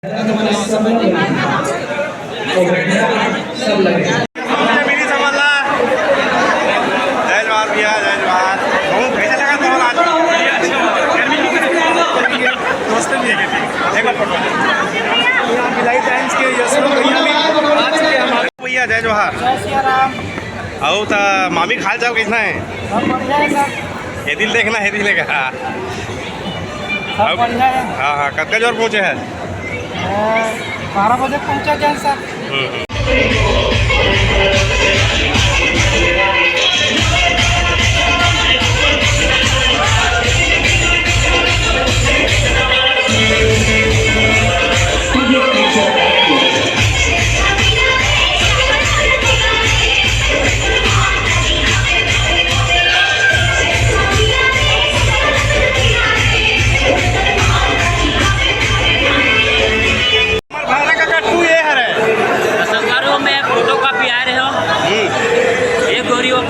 सब लगे मेरी समझला जय जवाहर भैया जय जवाहर बहुत कैसे लगा तो आज दोस्त भी है देखो फोटो यहाँ भिलाई टाइम्स के यशवंत भैया भी आज के हमारे भैया जय जवाहर जय सिया राम। आओ तो मामी खाल जाओ कितना है सब बढ़िया है सर, ये दिल देखना है दिल का सब बढ़िया है। हाँ हाँ कब जोर पहुँचे हैं 12 बजे पहुँचा क्या सर?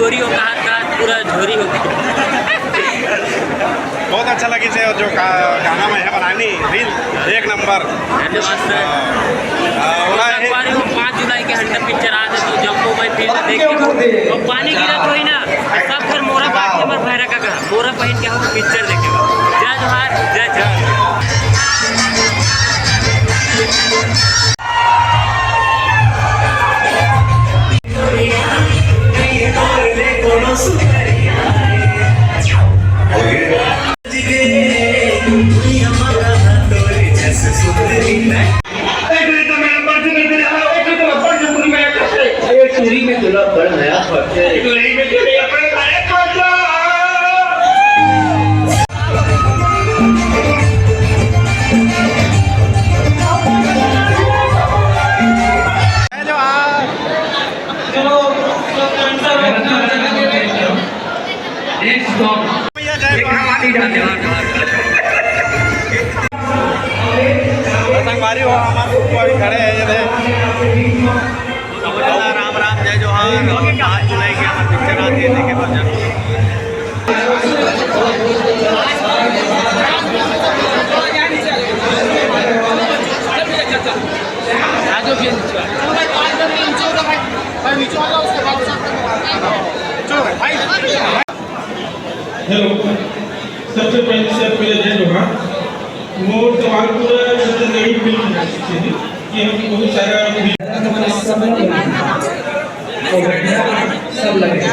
गोरी हो कहा पूरा झोरी हो गई। बहुत अच्छा लगी से जो गाना में है बनानी रील एक नंबर। 5 जुलाई के 100 पिक्चर आ तो जम्मू में फिर देख के और पानी गिरा तो ही ना सब फिर मोरा बांट के मर भैरा का मोरा पहन के हम पिक्चर देखेगा। जय जोहार जय जय। चूरी में तुला बड़ नया संगवारी हो हमारे अभी खड़े हैं राम राम जय जोहार। 5 जुलाई की हमारी पिक्चर आती है देखे तो हेलो, सबसे पहले जय जोहार। मोर सवाल पूरा नई फिल्म है कि हम बहुत सारा सब लगे